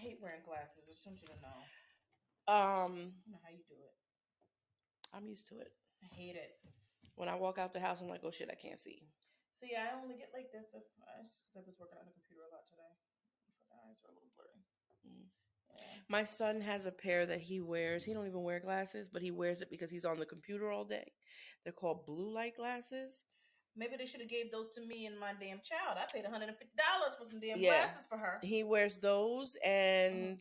hate wearing glasses. I just want you to know. I don't know how you do it. I'm used to it. I hate it. When I walk out the house, I'm like, oh shit, I can't see. So yeah, I only get like this if because I was working on the computer a lot today. My eyes are a little blurry. Yeah. My son has a pair that he wears. He don't even wear glasses, but he wears it because he's on the computer all day. They're called blue light glasses. Maybe they should have gave those to me and my damn child. I paid $150 for some damn glasses for her. He wears those, and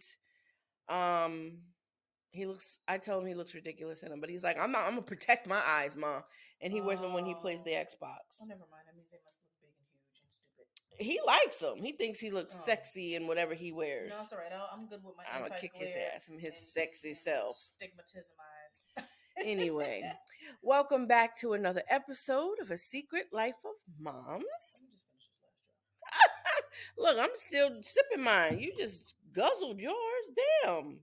he looks. I tell him he looks ridiculous in them, but he's like, I'm gonna protect my eyes, Ma. And he wears them when he plays the Xbox. Oh, never mind. That means they must look big and huge and stupid. He likes them. He thinks he looks sexy in whatever he wears. No, it's all right. I'm good with my I'm gonna kick his ass from his sexy and self. Stigmatism eyes. Anyway, welcome back to another episode of A Secret Life of Momz. Let me just finish this last job. Look, I'm still sipping mine. You just guzzled yours. Damn.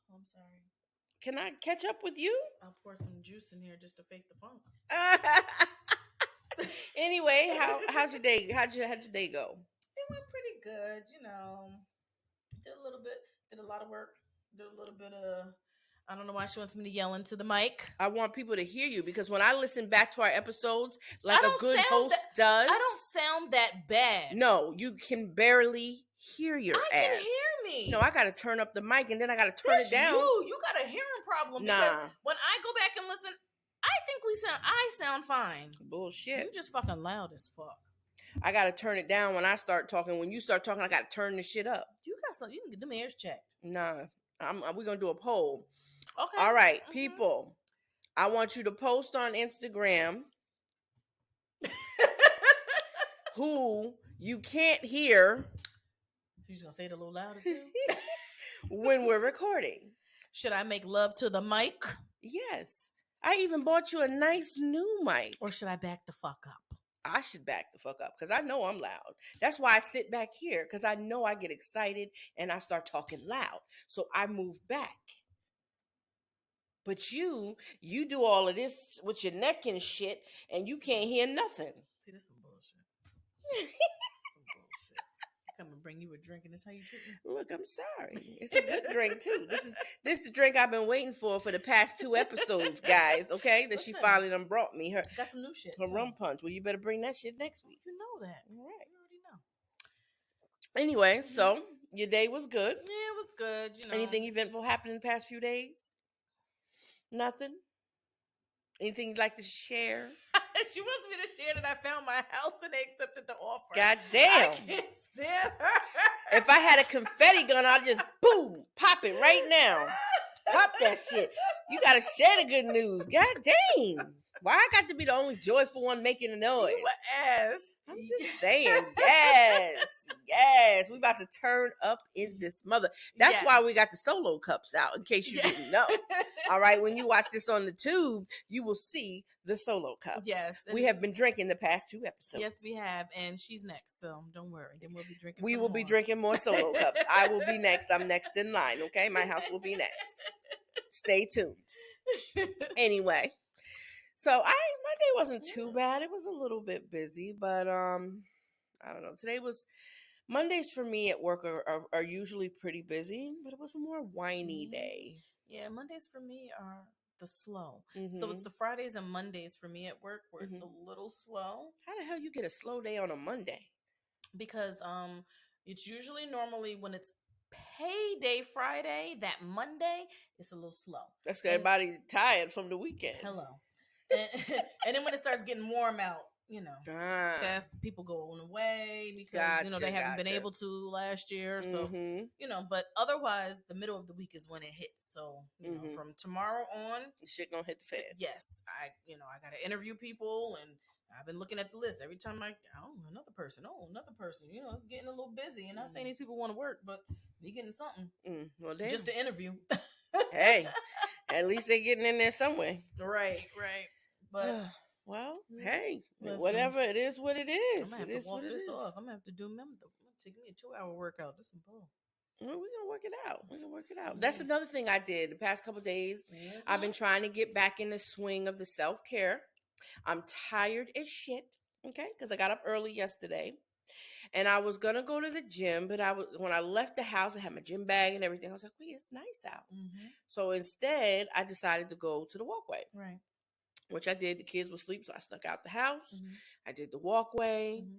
Oh, I'm sorry. Can I catch up with you? I'll pour some juice in here just to fake the funk. Anyway, how's your day? How'd your day go? It went pretty good. You know, did a lot of work. Did a little bit of. I don't know why she wants me to yell into the mic. I want people to hear you because when I listen back to our episodes, like a good host does, I don't sound that bad. No, you can barely hear your ass. I can hear me. No, I got to turn up the mic and then I got to turn it down. You got a hearing problem. Because when I go back and listen, I think I sound fine. Bullshit. You just fucking loud as fuck. I got to turn it down when I start talking. When you start talking, I got to turn the shit up. You can get them ears checked. Nah, we're going to do a poll. Okay. All right, people. I want you to post on Instagram who you can't hear. She's going to say it a little louder too. When we're recording. Should I make love to the mic? Yes. I even bought you a nice new mic. Or should I back the fuck up? I should back the fuck up because I know I'm loud. That's why I sit back here because I know I get excited and I start talking loud. So I move back. But you do all of this with your neck and shit, and you can't hear nothing. See, this is some bullshit. Come and bring you a drink, and this how you treat me? Look, I'm sorry. It's a good drink too. This is the drink I've been waiting for the past 2 episodes, guys. Okay, that she finally done brought me. Her got some new shit. Her rum punch. Well, you better bring that shit next week. You know that. All right. You already know. Anyway, so your day was good. Yeah, it was good. You know, anything eventful happened in the past few days? Nothing? Anything you'd like to share? She wants me to share that I found my house and they accepted the offer. God damn. I can't stand her. If I had a confetti gun, I'd just boom, pop it right now. Pop that shit. You gotta share the good news. God dang. Why I got to be the only joyful one making a noise? Ass. I'm just saying, yes. We about to turn up in this mother. That's why we got the solo cups out, in case you didn't know. All right, when you watch this on the tube, you will see the solo cups. Yes. We have been drinking the past 2 episodes. Yes, we have, and she's next, so don't worry. Then we'll be drinking We will be drinking more solo cups. I will be next. I'm next in line, okay? My house will be next. Stay tuned. Anyway. So my day wasn't too bad. It was a little bit busy, but I don't know. Mondays for me at work are usually pretty busy, but it was a more whiny day. Yeah, Mondays for me are the slow. Mm-hmm. So it's the Fridays and Mondays for me at work where it's a little slow. How the hell you get a slow day on a Monday? Because it's usually normally when it's payday Friday, that Monday, it's a little slow. That's because everybody's tired from the weekend. Hello. And then when it starts getting warm out, that's people going away because they haven't been able to last year. So but otherwise the middle of the week is when it hits. So from tomorrow on, shit gonna hit the fan. Yes, I gotta interview people, and I've been looking at the list every time another person. It's getting a little busy, and not saying these people want to work, but we getting something. Well, damn. Just to interview. Hey, at least they're getting in there somewhere. Right. But well, hey, listen, whatever it is, what it is. I'm gonna have to walk this off. I'm gonna have to do. Take me a 2-hour workout. This is bull. Well, we're gonna work it out. That's another thing I did the past couple of days. Mm-hmm. I've been trying to get back in the swing of the self-care. I'm tired as shit. Okay, because I got up early yesterday. And I was gonna go to the gym, but when I left the house, I had my gym bag and everything. I was like, wait, it's nice out. Mm-hmm. So instead, I decided to go to the walkway. Right. Which I did. The kids were asleep, so I snuck out the house. Mm-hmm. I did the walkway. Mm-hmm.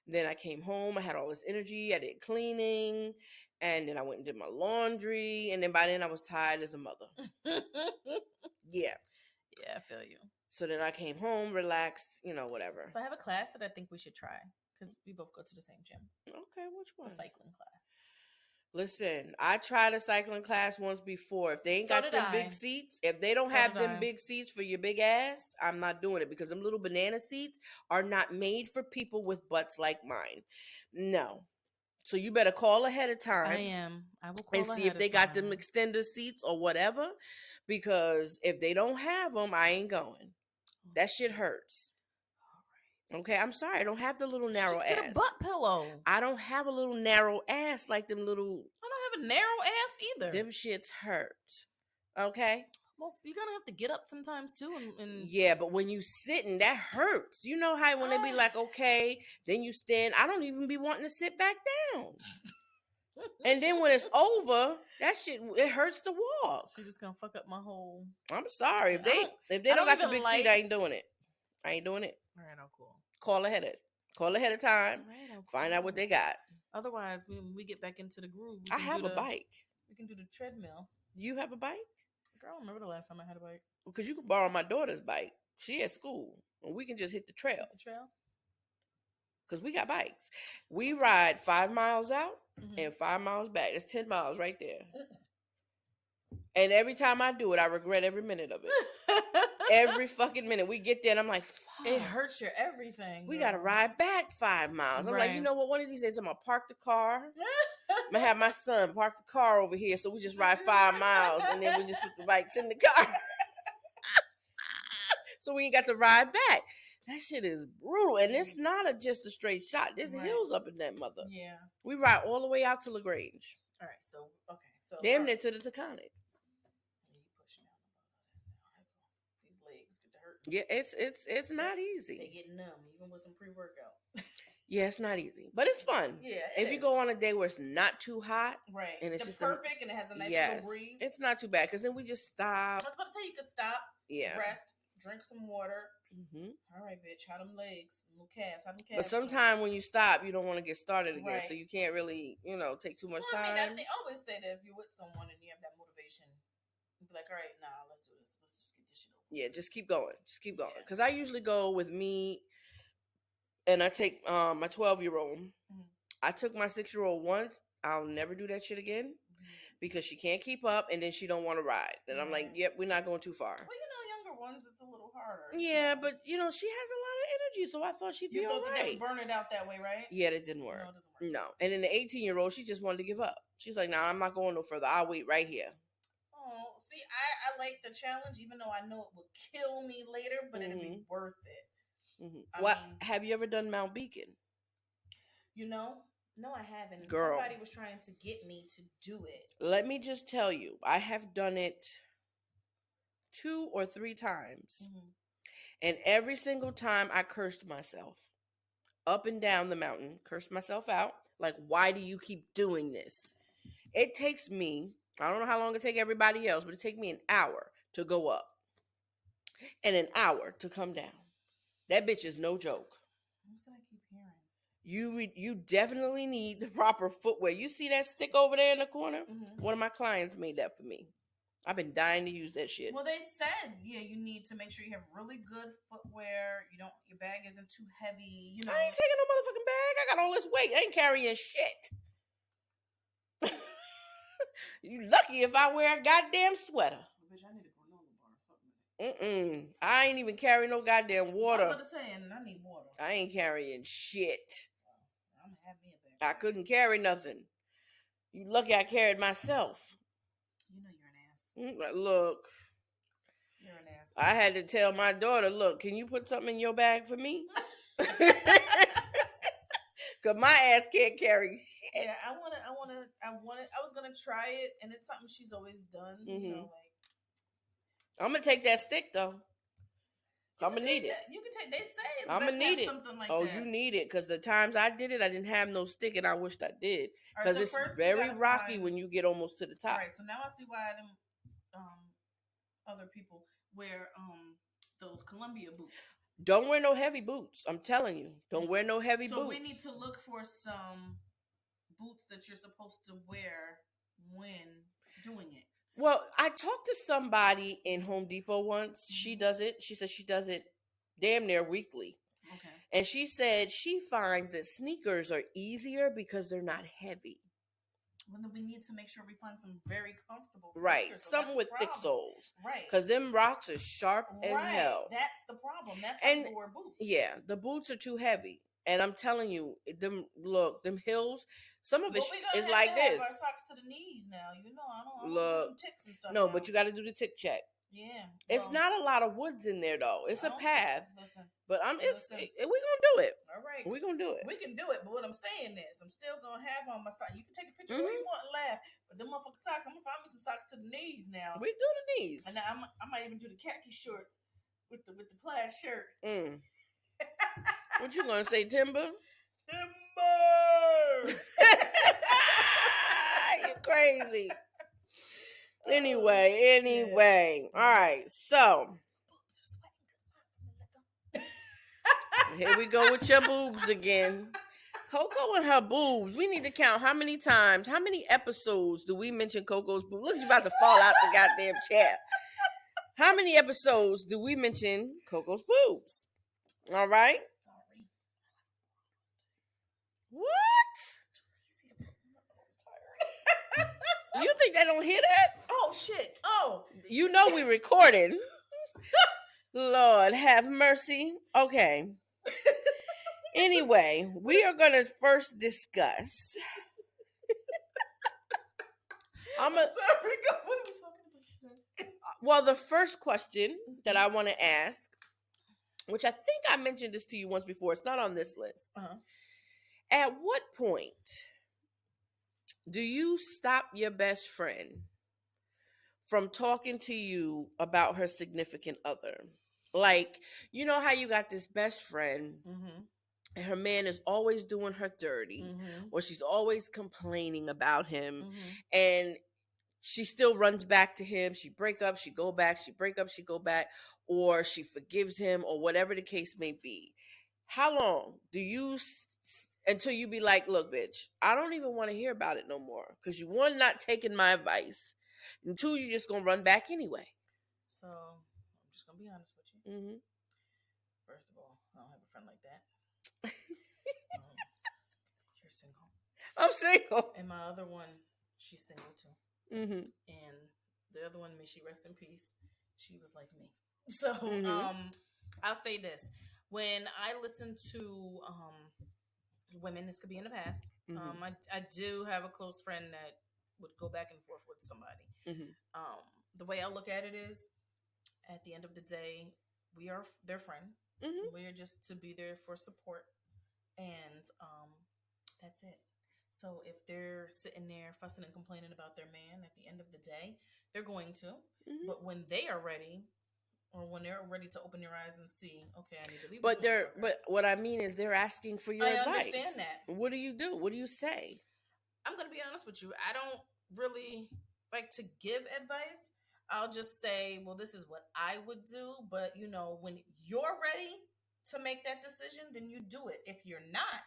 Then I came home. I had all this energy. I did cleaning. And then I went and did my laundry. And then by then I was tired as a mother. Yeah. Yeah, I feel you. So then I came home, relaxed, whatever. So I have a class that I think we should try because we both go to the same gym. Okay, which one? The cycling class. Listen, I tried a cycling class once before. If they ain't got them big seats, if they don't have them big seats for your big ass, I'm not doing it because them little banana seats are not made for people with butts like mine. No. So you better call ahead of time. I will call and see if they got them extender seats or whatever. Because if they don't have them, I ain't going. That shit hurts. Okay, I'm sorry. I don't have the little narrow ass. Get a butt pillow. I don't have a little narrow ass like them little. I don't have a narrow ass either. Them shits hurt. Okay. Well, you're gonna have to get up sometimes too, and yeah, but when you sitting, that hurts. You know how when they be like, okay, then you stand. I don't even be wanting to sit back down. And then when it's over, that shit it hurts to walk. So you're just gonna fuck up my whole. I'm sorry if they don't got the big seat, I ain't doing it. I ain't doing it. All right, I'm cool. Call ahead of time. Right, cool. Find out what they got. Otherwise, when we get back into the groove, I have a bike. We can do the treadmill. You have a bike? Girl, I don't remember the last time I had a bike. Because you can borrow my daughter's bike. She at school, and we can just hit the trail. Because we got bikes. We ride 5 miles out and 5 miles back. That's 10 miles right there. And every time I do it, I regret every minute of it. Every fucking minute. We get there and I'm like, fuck. It hurts your everything. We got to ride back 5 miles. I'm like, you know what? One of these days I'm going to park the car. I'm going to have my son park the car over here so we just ride 5 miles and then we just put the bikes in the car. So we ain't got to ride back. That shit is brutal. And it's not just a straight shot. There's hills up in that mother. Yeah. We ride all the way out to LaGrange. All right. So, okay. So damn near to the Taconic. These legs get to hurt. Yeah, it's not easy. They get numb, even with some pre-workout. Yeah, it's not easy. But it's fun. Yeah. If you go on a day where it's not too hot. Right. And it's just perfect and it has a nice little breeze. It's not too bad because then we just stop. I was about to say you could stop. Yeah. Rest. Drink some water. Mm-hmm. All right, bitch. How them legs? Little calves. How them calves? But sometimes when you stop, you don't want to get started again. Right. So you can't really, take too much time. I mean, they always say that if you're with someone and you have that motivation, you'll be like, all right, nah, let's do this. Let's just get this shit over. Yeah, just keep going. Just keep going. Because I usually go with me and I take my 12-year-old. Mm-hmm. I took my 6-year-old once. I'll never do that shit again because she can't keep up and then she don't want to ride. And I'm like, yep, we're not going too far. Well, ones it's a little harder. Yeah, but she has a lot of energy, so I thought she'd be all right. You thought burn it out that way, right? Yeah, that didn't work. No, it doesn't work. No. And then the 18-year-old, she just wanted to give up. She's like, nah, I'm not going no further. I'll wait right here. Oh, see, I like the challenge, even though I know it will kill me later, but it'll be worth it. Mm-hmm. Have you ever done Mount Beacon? No, I haven't. Girl. Somebody was trying to get me to do it. Let me just tell you, I have done it 2 or 3 times. Mm-hmm. And every single time I cursed myself up and down the mountain, cursed myself out. Like, why do you keep doing this? It takes me, I don't know how long it takes everybody else, but it takes me an hour to go up and an hour to come down. That bitch is no joke. What's that I keep hearing? You definitely need the proper footwear. You see that stick over there in the corner? Mm-hmm. One of my clients made that for me. I've been dying to use that shit. Well, they said, you need to make sure you have really good footwear. Your bag isn't too heavy. I ain't taking no motherfucking bag. I got all this weight. I ain't carrying shit. You lucky if I wear a goddamn sweater. Bitch, I need a granola bar or something. I ain't even carrying no goddamn water. I'm about to say, I need water. I ain't carrying shit. I'm gonna have me a bag. I couldn't carry nothing. You lucky I carried myself. You're an ass. Look. You're an ass. I had to tell my daughter, look, can you put something in your bag for me? Cause my ass can't carry shit. Yeah, I was gonna try it, and it's something she's always done. Mm-hmm. I'm gonna take that stick though. I'm gonna need it. You can take. They say I'm gonna need it. Something like that. that. You need it because the times I did it, I didn't have no stick, and I wished I did because it's very rocky when you get almost to the top. Right. So now I see why them other people wear those Columbia boots. Don't wear no heavy boots. I'm telling you, don't wear no heavy boots. So we need to look for some boots that you're supposed to wear when doing it. Well, I talked to somebody in Home Depot once. She does it. She says she does it damn near weekly. Okay. And she said she finds that sneakers are easier because they're not heavy. Well, then we need to make sure we find some very comfortable sneakers. Right. Some with thick soles. Right. Because them rocks are sharp as hell. That's the problem. That's why people wear boots. Yeah, the boots are too heavy. And I'm telling you, them hills, some of it is like this. Our socks to the knees now. You know, I don't look, do ticks and stuff. No, but you got to do the tick check. Yeah. It's not a lot of woods in there though. It's a path. Listen. But we're gonna do it. All right. We're gonna do it. We can do it. But what I'm saying is I'm still gonna have on my socks. You can take a picture where you want and laugh. But them motherfucking socks, I'm gonna find me some socks to the knees now. We do the knees. And I might even do the khaki shorts with the plaid shirt. What you gonna say, Timber? Timber. You're crazy. Anyway. All right. So here we go with your boobs again. Coco and her boobs. We need to count how many episodes do we mention Coco's boobs? Look, you about to fall out the goddamn chair. How many episodes do we mention Coco's boobs? All right. Sorry. What? You think they don't hear that? Oh, shit. Oh. You know we recorded. Lord have mercy. Okay. Anyway, we are going to first discuss. Sorry, what are we talking about today? Well, the first question that I want to ask, which I think I mentioned this to you once before. It's not on this list. Uh-huh. At what point do you stop your best friend from talking to you about her significant other? Like, you know how you got this best friend and her man is always doing her dirty or she's always complaining about him and she still runs back to him. She break up, she go back, she break up, she go back, or she forgives him or whatever the case may be. How long do you until you be like, look, bitch, I don't even want to hear about it no more. Because you, one, not taking my advice. And two, you just going to run back anyway. So, I'm just going to be honest with you. First of all, I don't have a friend like that. You're single. I'm single. And my other one, she's single too. And the other one, may she rest in peace, she was like me. So, I'll say this. When I listen to women, this could be in the past. I do have a close friend that would go back and forth with somebody. The way I look at it is, at the end of the day, we are their friend. We are just to be there for support, and that's it. So if they're sitting there fussing and complaining about their man, at the end of the day, they're going to. But when they are ready, or when they're ready to open their eyes and see, okay, I need to leave. But what I mean is they're asking for your advice. I understand that. What do you do? What do you say? I'm going to be honest with you. I don't really like to give advice. I'll just say, well, this is what I would do. But, you know, when you're ready to make that decision, then you do it. If you're not,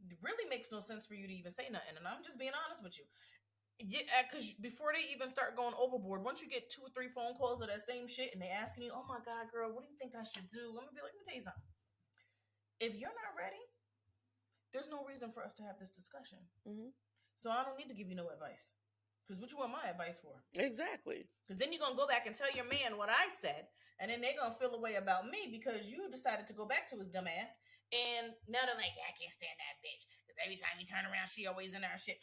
it really makes no sense for you to even say nothing. And I'm just being honest with you. Yeah, because before they even start going overboard, once you get 2 or 3 phone calls of that same shit and they asking you, oh my God, girl, what do you think I should do? I'm going to be like, let me tell you something. If you're not ready, there's no reason for us to have this discussion. So I don't need to give you no advice. Because what you want my advice for? Exactly. Because then you're going to go back and tell your man what I said. And then they're going to feel a way about me because you decided to go back to his dumb ass. And now they're like, yeah, I can't stand that bitch. Because every time you turn around, she always in our shit.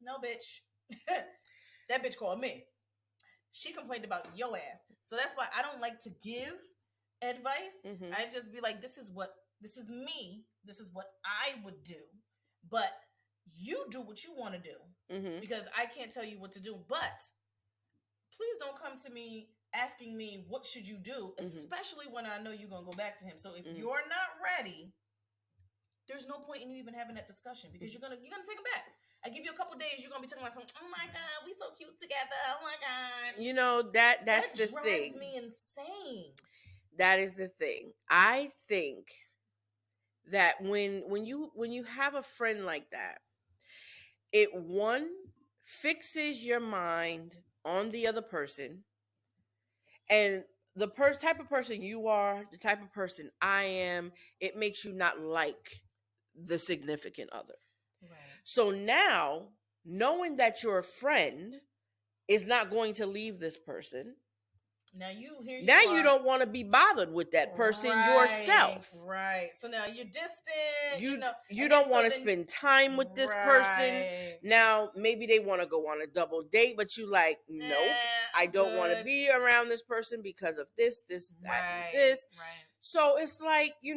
No, bitch. That bitch called me. She complained about your ass. So that's why I don't like to give advice. I just be like, this is me. This is what I would do. But you do what you want to do. Because I can't tell you what to do. But please don't come to me asking me what should you do, especially when I know you're gonna go back to him. So if you're not ready, there's no point in you even having that discussion because you're gonna take him back. I give you a couple days, you're gonna be talking about something. Oh my god, we so cute together. Oh my god. You know that's the thing. That drives me insane. That is the thing. I think that when you have a friend like that, it fixes your mind on the other person, and the type of person you are, the type of person I am, it makes you not like the significant other. Right. So now, knowing that your friend is not going to leave this person, now you don't want to be bothered with that person yourself. Right. So now you're distant. You don't want to spend time with this person. Now maybe they want to go on a double date, but you like, nope, I don't want to be around this person because of this, that, and this. Right. So it's like, you're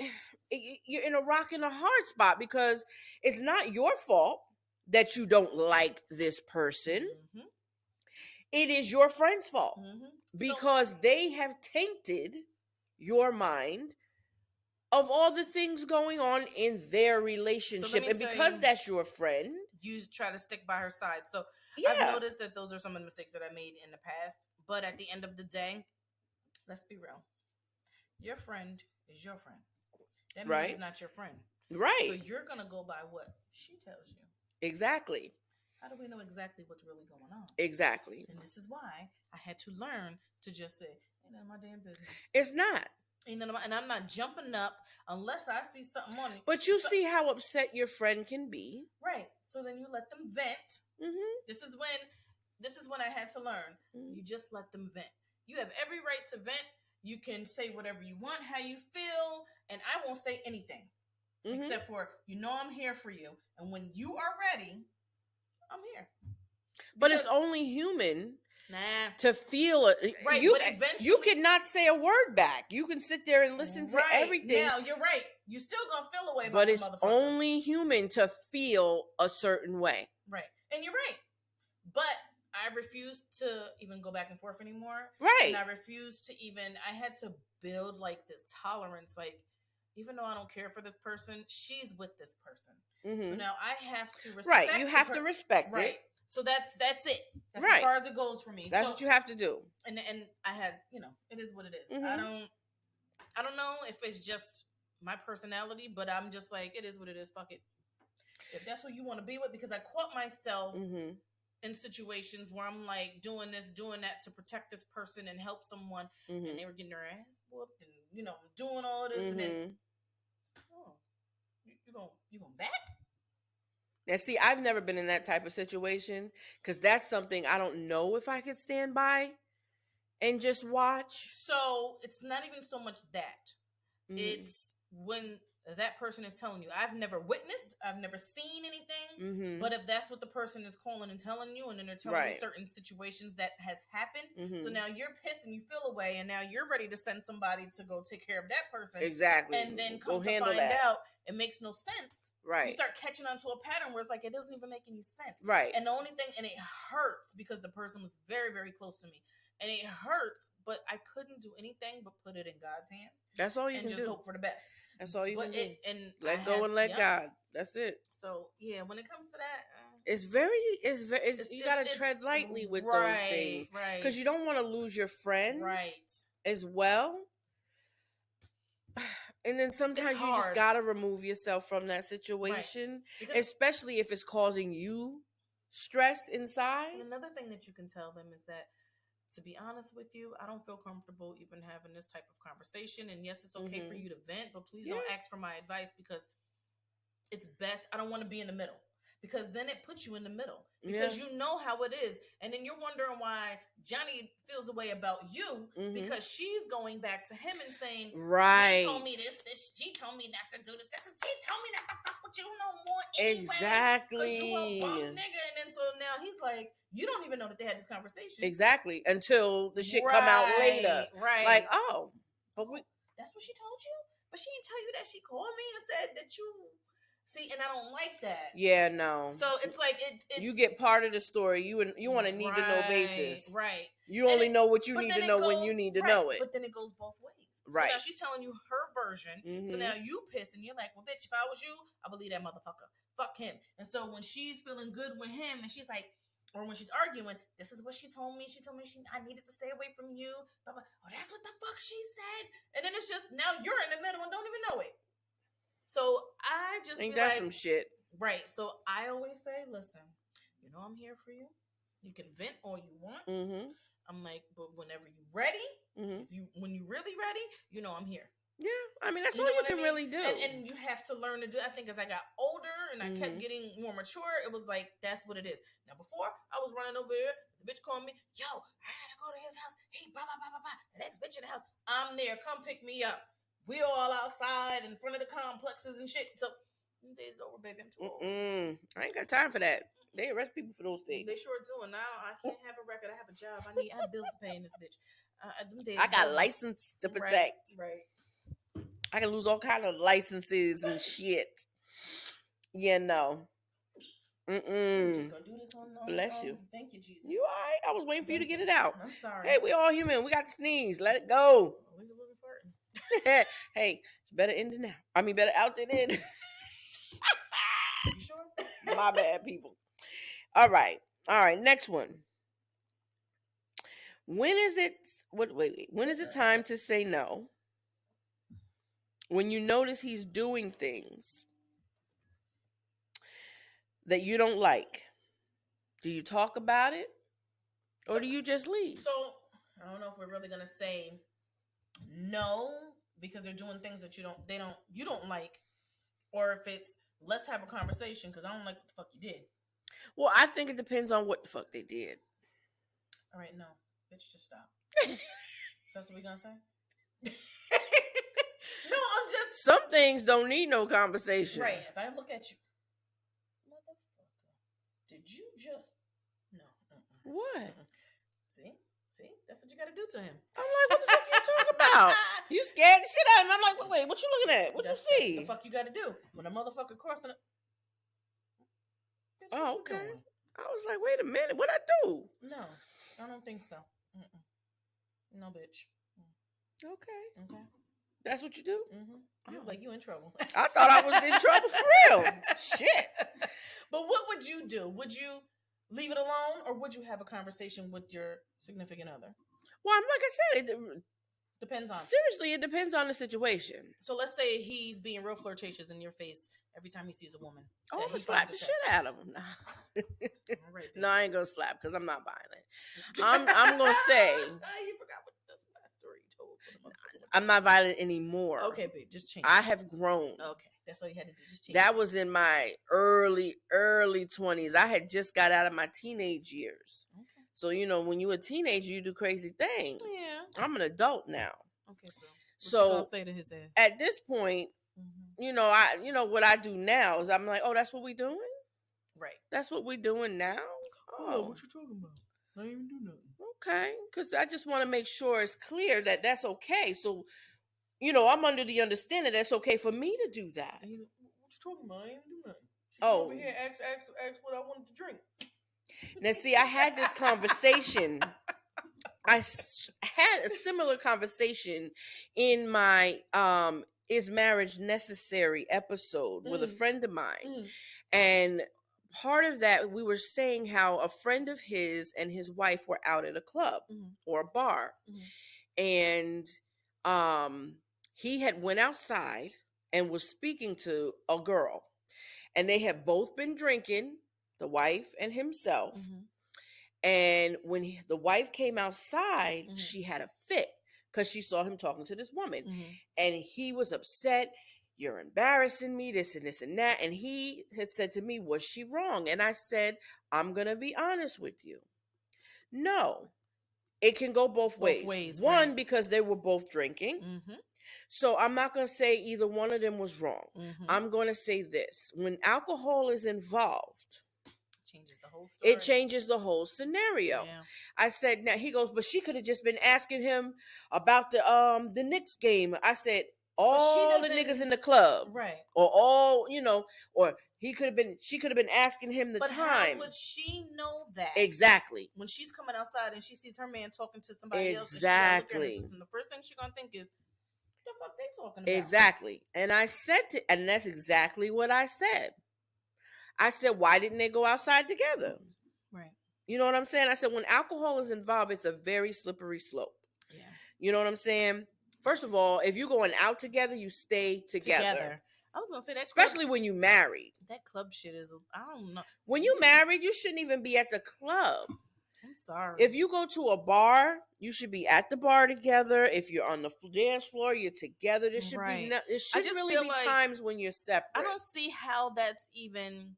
in a rock and a hard spot because it's not your fault that you don't like this person. Mm-hmm. It is your friend's fault because they have tainted your mind of all the things going on in their relationship. And because that's your friend, you try to stick by her side. So I've noticed that those are some of the mistakes that I made in the past. But at the end of the day, let's be real. Your friend is your friend. That means not your friend. Right. So you're going to go by what she tells you. Exactly. How do we know exactly what's really going on? Exactly. And this is why I had to learn to just say, ain't none of my damn business. It's not. And I'm not jumping up unless I see something on it. But you see how upset your friend can be. Right. So then you let them vent. Mm-hmm. This is when I had to learn. Mm-hmm. You just let them vent. You have every right to vent. You can say whatever you want, how you feel, and I won't say anything. Mm-hmm. Except for, I'm here for you. And when you are ready, I'm here. But it's only human to feel it. Right, you cannot say a word back. You can sit there and listen to everything. Now, you're right. You're still going to feel a way about but it's only human to feel a certain way. Right. And you're right. But I refuse to even go back and forth anymore. Right. And I refuse to I had to build like this tolerance. Like, even though I don't care for this person, she's with this person. Mm-hmm. So now I have to respect. Right, you have to respect it. So that's it. That's as far as it goes for me. That's what you have to do. And I had, it is what it is. Mm-hmm. I don't know if it's just my personality, but I'm just like, it is what it is. Fuck it. If that's who you want to be with, because I caught myself in situations where I'm like doing this, doing that to protect this person and help someone, and they were getting their ass whooped, and doing all this, and then you going back? Now, see, I've never been in that type of situation because that's something I don't know if I could stand by and just watch. So it's not even so much that. It's when that person is telling you. I've never witnessed, I've never seen anything, but if that's what the person is calling and telling you, and then they're telling you certain situations that has happened, so now you're pissed and you feel away, and now you're ready to send somebody to go take care of that person. Exactly. And then come to find out, it makes no sense. Right. You start catching on to a pattern where it's like, it doesn't even make any sense. Right. And the only thing, and it hurts because the person was very, very close to me. And it hurts, but I couldn't do anything but put it in God's hands. That's all you can do. And just hope for the best. That's all you can do. And let go and let God. That's it. So, yeah, when it comes to that, you got to tread lightly with those things. Right. Because you don't want to lose your friend. Right. As well. And then sometimes you just got to remove yourself from that situation, especially if it's causing you stress inside. And another thing that you can tell them is that, to be honest with you, I don't feel comfortable even having this type of conversation. And yes, it's okay for you to vent, but please don't ask for my advice because it's best. I don't want to be in the middle. Because then it puts you in the middle. Because you know how it is. And then you're wondering why Johnny feels a way about you because she's going back to him and saying, right. She told me this, she told me not to do this, she told me not to fuck with you no more anyway. Exactly. Because you a bum nigga. And then so now he's like, you don't even know that they had this conversation. Exactly. Until the shit come out later. Right. Like, but that's what she told you? But she didn't tell you that she called me and said that you See, and I don't like that. Yeah, no. So it's like it's you get part of the story. You want a need to know basis. Right. You only know what you need to know when you need to know it. But then it goes both ways. Right. So now she's telling you her version. So now you pissed and you're like, well, bitch, if I was you, I believe that motherfucker. Fuck him. And so when she's feeling good with him and she's like, or when she's arguing, this is what she told me. She told me I needed to stay away from you. Blah, blah. Oh, that's what the fuck she said. And then it's just, now you're in the middle and don't even know it. So I just ain't that some shit. Right. So I always say, listen, you know I'm here for you. You can vent all you want. I'm like, but whenever you're ready, when you're really ready, you know I'm here. Yeah, I mean that's all you can really do, and you have to learn to do. I think as I got older and I kept getting more mature, it was like that's what it is. Now before I was running over there, the bitch called me, yo, I gotta go to his house. He blah blah blah blah blah. The next bitch in the house, I'm there. Come pick me up. We all outside in front of the complexes and shit. So days over, baby. I'm too old. I ain't got time for that. They arrest people for those things. They sure do. And now I can't have a record. I have a job. I have bills to pay in this bitch. I got a license to protect. Right. I can lose all kind of licenses and shit. You know. Just gonna do this on Bless you. Thank you, Jesus. You all right? I was waiting for you to get it out. I'm sorry. Hey, we all human. We got to sneeze. Let it go. Hey, it's better in than out. I mean, better out than in. You sure? My bad, people. All right. Next one. When is it? Wait. When is it time to say no? When you notice he's doing things that you don't like, do you talk about it, or do you just leave? So I don't know if we're really gonna say no because they're doing things that you don't like, or if it's let's have a conversation because I don't like what the fuck you did. Well, I think it depends on what the fuck they did. All right, no, bitch, just stop. So that's what we gonna say? No, I'm just. Some things don't need no conversation. Right. If I look at you, motherfucker, did you just? No. What? See, that's what you got to do to him. I'm like, what the fuck you talking about? You scared the shit out of him. I'm like, wait, what you looking at? What you see? That's the fuck you got to do when a motherfucker crossing. Oh, okay. I was like, wait a minute, what I do? No, I don't think so. No, bitch. Okay. That's what you do? You look like you in trouble. I thought I was in trouble for real. Shit. But what would you do? Would you leave it alone, or would you have a conversation with your significant other? Well, like I said, it depends on. Seriously, it depends on the situation. So let's say he's being real flirtatious in your face every time he sees a woman. Oh, I'm gonna slap the shit out of him. All right, no, I ain't gonna slap because I'm not violent. I'm gonna say. You forgot what the last story you told. I'm not violent anymore. Okay, babe, just change. I have grown. Okay, that's all you had to do. Just change. That was in my early 20s. I had just got out of my teenage years. Okay. So when you're a teenager, you do crazy things. Yeah. I'm an adult now. Okay, so what you gonna say to his ass? At this point, what I do now is I'm like, oh, that's what we doing? Right. That's what we doing now? Oh, what you talking about? I ain't even do nothing. Okay, because I just want to make sure it's clear that that's okay. So, I'm under the understanding that's okay for me to do that. What you talking about? I ain't even do nothing. She over here ask what I wanted to drink. Now, see, I had this conversation. I had a similar conversation in my Is Marriage Necessary episode with a friend of mine. And part of that, we were saying how a friend of his and his wife were out at a club or a bar. And he had went outside and was speaking to a girl. And they had both been drinking, the wife and himself. And when the wife came outside, she had a fit because she saw him talking to this woman. And he was upset. You're embarrassing me, this and this and that. And he had said to me, was she wrong? And I said, I'm going to be honest with you. No, it can go both ways. One, right. Because they were both drinking. So I'm not going to say either one of them was wrong. I'm going to say this. When alcohol is involved, changes the whole story. It changes the whole scenario. Yeah. I said, now he goes, but she could have just been asking him about the Knicks game. I said, all the niggas in the club, right? Or all, or she could have been asking him the but time. How would she know that exactly when she's coming outside and she sees her man talking to somebody else? Exactly. And the first thing she's gonna think is, "What the fuck they talking about?" Exactly. And and that's exactly what I said. I said, why didn't they go outside together? Right. You know what I'm saying? I said, when alcohol is involved, it's a very slippery slope. Yeah. You know what I'm saying? First of all, if you're going out together, you stay together. I was gonna say that, especially when you married. That club shit is, I don't know. When you married, you shouldn't even be at the club. I'm sorry. If you go to a bar, you should be at the bar together. If you're on the dance floor, you're together. There should be there shouldn't really be times when you're separate. I don't see how that's even.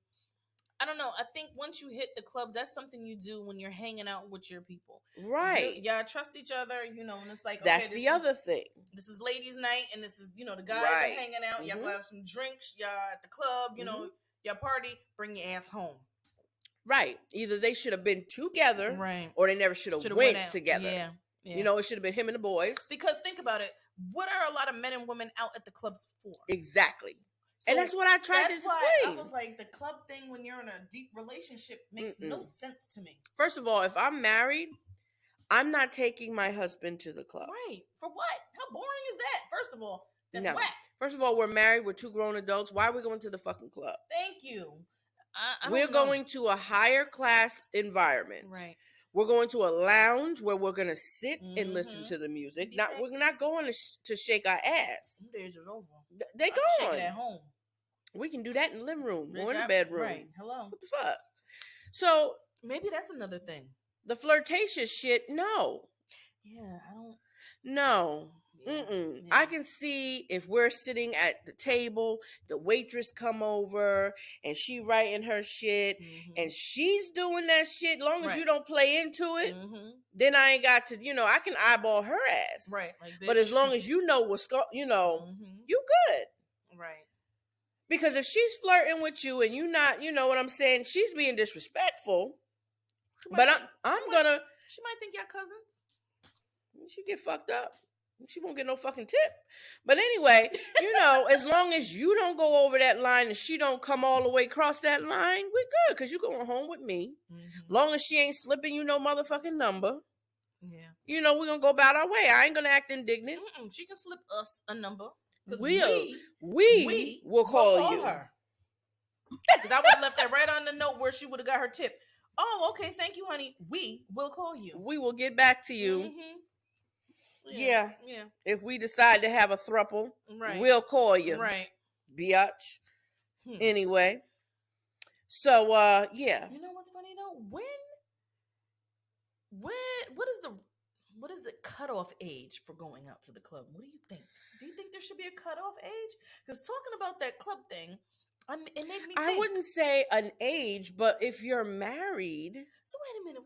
I don't know. I think once you hit the clubs, that's something you do when you're hanging out with your people. Right. Y'all trust each other, and it's like, that's the other thing. This is ladies' night, and this is, the guys are hanging out. Mm-hmm. Y'all go have some drinks. Y'all at the club, y'all party. Bring your ass home. Right. Either they should have been together, right, or they never should have went together. Yeah. It should have been him and the boys. Because think about it. What are a lot of men and women out at the clubs for? Exactly. So and that's what I tried to explain. I was like, the club thing when you're in a deep relationship makes no sense to me. First of all, if I'm married, I'm not taking my husband to the club. Right. For what? How boring is that? First of all, that's whack. First of all, we're married. We're two grown adults. Why are we going to the fucking club? Thank you. We're going to a higher class environment. Right. We're going to a lounge where we're going to sit and listen to the music. We're not going to shake our ass. Some days are over. They gone. Shake it at home. We can do that in the living room or in the bedroom. Right. Hello. What the fuck? So maybe that's another thing. The flirtatious shit, no. Yeah, I don't. No. Yeah. I can see if we're sitting at the table, the waitress come over and she writing her shit and she's doing that shit. Long as you don't play into it, then I ain't got to, I can eyeball her ass. Right. Like, but as long as you know what's you good. Right. Because if she's flirting with you and you not, you know what I'm saying, she's being disrespectful. But I'm gonna. She might think y'all cousins. She get fucked up. She won't get no fucking tip. But anyway, as long as you don't go over that line and she don't come all the way across that line, we're good. Because you're going home with me. Long as she ain't slipping you no motherfucking number. Yeah. We're going to go about our way. I ain't going to act indignant. She can slip us a number. We will call you. Her. Because I would have left that right on the note where she would have got her tip. Oh, okay. Thank you, honey. We will call you. We will get back to you. Yeah. If we decide to have a throuple, we'll call you. Right. Biatch. Anyway. So, yeah. You know what's funny though? What is the cutoff age for going out to the club? What do you think? Do you think there should be a cutoff age? Because talking about that club thing, it made me think. I wouldn't say an age, but if you're married. So wait a minute.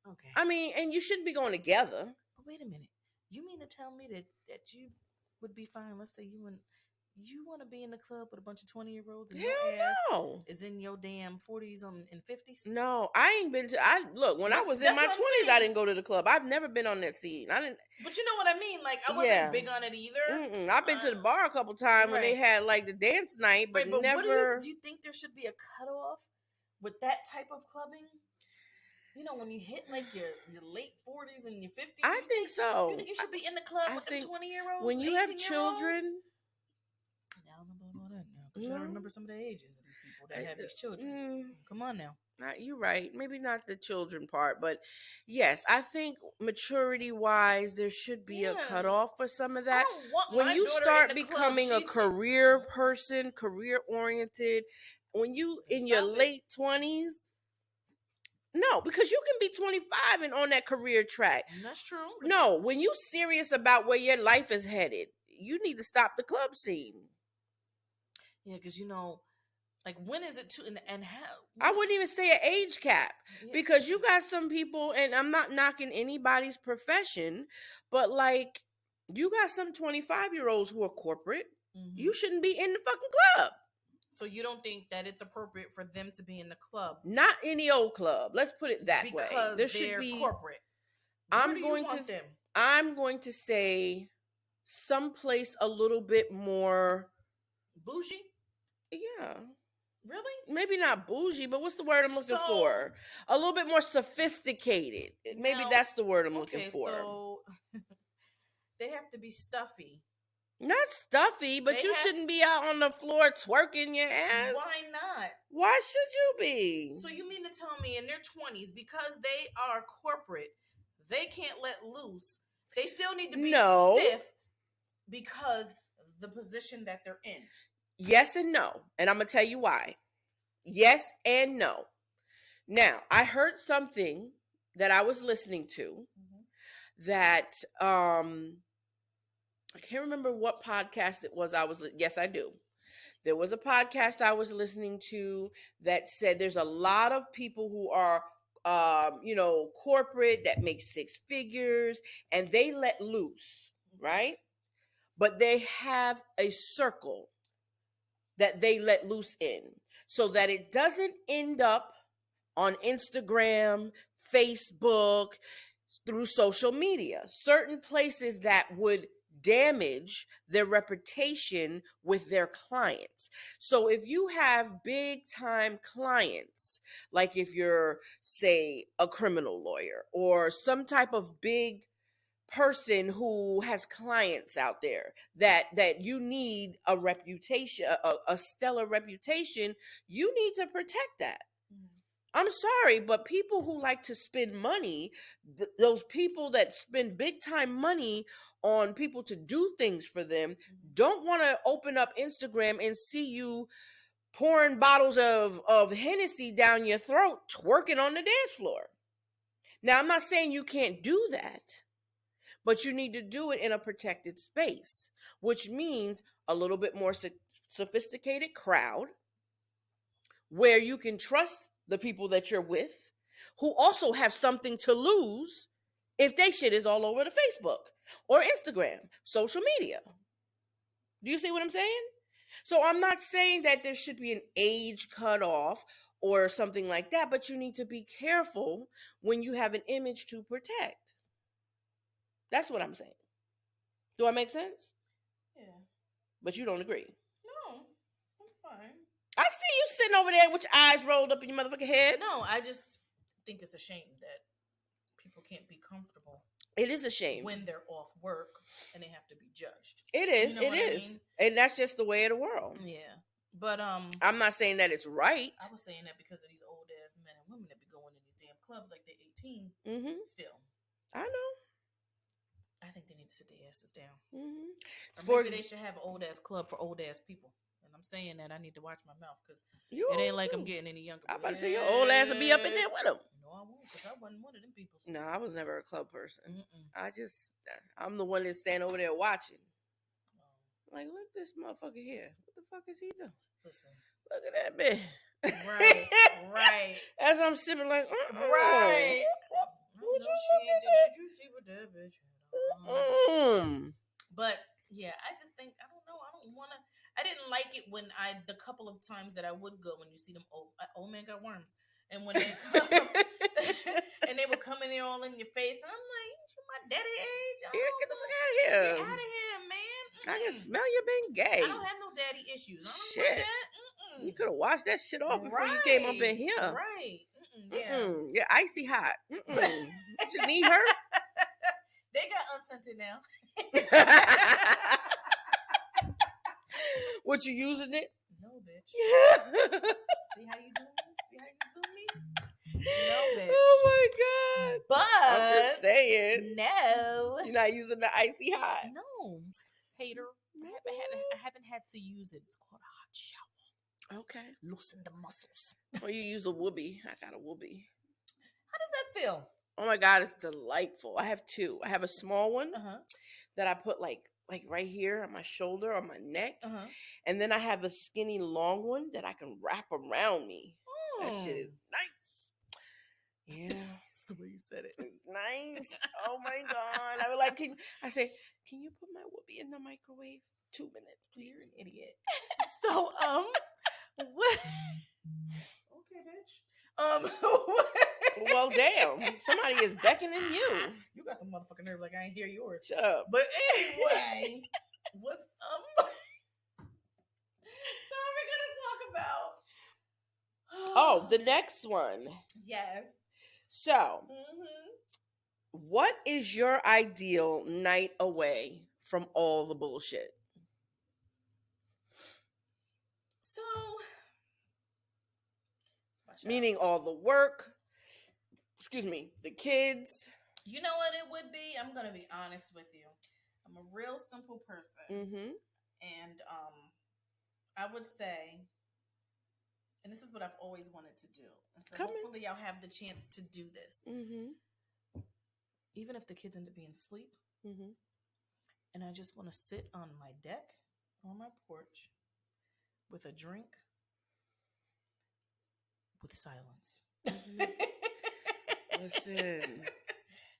Okay. I mean, and you shouldn't be going together. But wait a minute. You mean to tell me that you would be fine? Let's say you want to be in the club with a bunch of 20-year-olds and your ass is in your damn 40s and 50s? No, I ain't been to. When I was in my 20s, I didn't go to the club. I've never been on that scene. I didn't. But you know what I mean? Like, I wasn't big on it either. I've been to the bar a couple times when they had like the dance night, but never. Do you think there should be a cutoff with that type of clubbing? When you hit like your late 40s and your 50s. I think so. You think you should be in the club with them 20-year-olds? When you have children. I don't know about that now. Because you gotta remember some of the ages of these people that have these children. Come on now. You're right. Maybe not the children part, but yes, I think maturity-wise, there should be a cutoff for some of that. When you start becoming a career person, career-oriented, when you in your late 20s, no, because you can be 25 and on that career track. That's true. No, when you serious about where your life is headed, you need to stop the club scene. Yeah, because like when is it too and how? I wouldn't even say an age cap because you got some people, and I'm not knocking anybody's profession, but like you got some 25-year-olds who are corporate. You shouldn't be in the fucking club. So you don't think that it's appropriate for them to be in the club? Not any old club. Let's put it that way. Because there should be corporate. I'm going to say someplace a little bit more bougie. Yeah. Really? Maybe not bougie, but what's the word I'm looking for? A little bit more sophisticated. Maybe that's the word I'm looking for. So they have to be stuffy. Not stuffy, but you shouldn't be out on the floor twerking your ass. Why not? Why should you be? So you mean to tell me in their 20s, because they are corporate, they can't let loose? They still need to be stiff because the position that they're in. Yes and no. And I'm going to tell you why. Yes and no. Now, I heard something that I was listening to that I can't remember what podcast it was. Yes, I do. There was a podcast I was listening to that said there's a lot of people who are corporate that make six figures and they let loose, right? But they have a circle that they let loose in so that it doesn't end up on Instagram, Facebook, through social media, certain places that would damage their reputation with their clients. So if you have big time clients, like if you're, say, a criminal lawyer or some type of big person who has clients out there that you need a reputation, a stellar reputation, you need to protect that. I'm sorry, but people who like to spend money, those people that spend big time money on people to do things for them, don't want to open up Instagram and see you pouring bottles of Hennessy down your throat, twerking on the dance floor. Now, I'm not saying you can't do that, but you need to do it in a protected space, which means a little bit more sophisticated crowd where you can trust the people that you're with, who also have something to lose if they shit is all over the Facebook or Instagram, social media. Do you see what I'm saying? So I'm not saying that there should be an age cutoff or something like that, but you need to be careful when you have an image to protect. That's what I'm saying. Do I make sense? Yeah. But you don't agree. No, that's fine. I see you sitting over there with your eyes rolled up in your motherfucking head. No, I just think it's a shame that people can't be comfortable. It is a shame. When they're off work and they have to be judged. It is. You know it is. I mean? And that's just the way of the world. Yeah. But I'm not saying that it's right. I was saying that because of these old ass men and women that be going to these damn clubs like they're 18. Still. I know. I think they need to sit their asses down. Or maybe they should have an old ass club for old ass people. And I'm saying that I need to watch my mouth because it ain't like I'm getting any younger. I'm about to say your old ass will be up in there with them. No, I won't, because I wasn't one of them people. No, I was never a club person. I'm the one that stand over there watching. Like, look at this motherfucker here. What the fuck is he doing? Listen. Look at that bitch. Right. As I'm sipping like, right. What you looking at? Did you see what that bitch But yeah, I just think, I don't know. I didn't like it when the couple of times that I would go when you see them old man got worms. And when they come, and they would come in there all in your face. And I'm like, you my daddy age? Get the fuck out of here. Get out of here, man. I can smell you being gay. I don't have no daddy issues. Shit. You could have washed that shit off before you came up in here. Right. Yeah. Yeah, icy hot. Your knee hurt? They got unscented now. What, you using it? No, bitch. See how you doing this? See how you do me? No, bitch. Oh my god. But I'm just saying. No. You're not using the icy hot. No. Hater. I haven't had to use it. It's called a hot shower. Okay. Loosen the muscles. Or you use a whoopee. I got a whoopee. How does that feel? Oh my god, it's delightful. I have two. I have a small one that I put like right here on my shoulder, on my neck. And then I have a skinny long one that I can wrap around me. That shit is nice. Yeah. That's the way you said it. It's nice. Oh my god. I was like, can you put my whoopee in the microwave? 2 minutes, please. You're an idiot. So, what? Okay, bitch. Well, damn. Somebody is beckoning you. You got some motherfucking nerve. Like I ain't hear yours. Shut up. But anyway, what's so we're gonna talk about? Oh, the next one. Yes. So, what is your ideal night away from all the bullshit? So, meaning all the work, the kids. You know what it would be? I'm going to be honest with you. I'm a real simple person. And I would say, and this is what I've always wanted to do. And so hopefully I'll have the chance to do this. Even if the kids end up being asleep. And I just want to sit on my deck or my porch with a drink with silence. Listen.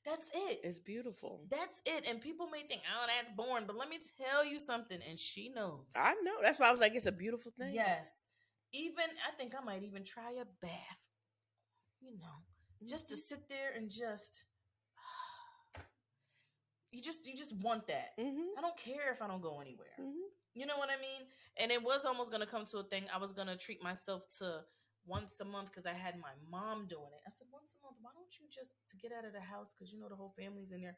That's it. It's beautiful. That's it. And people may think, oh, that's boring. But let me tell you something. And she knows. I know. That's why I was like, it's a beautiful thing. Yes. Even, I think I might even try a bath. You know, just to sit there and just, you just want that. I don't care if I don't go anywhere. You know what I mean? And it was almost going to come to a thing. I was going to treat myself to once a month because I had my mom doing it. I said, once a month, why don't you just, to get out of the house, because you know the whole family's in there,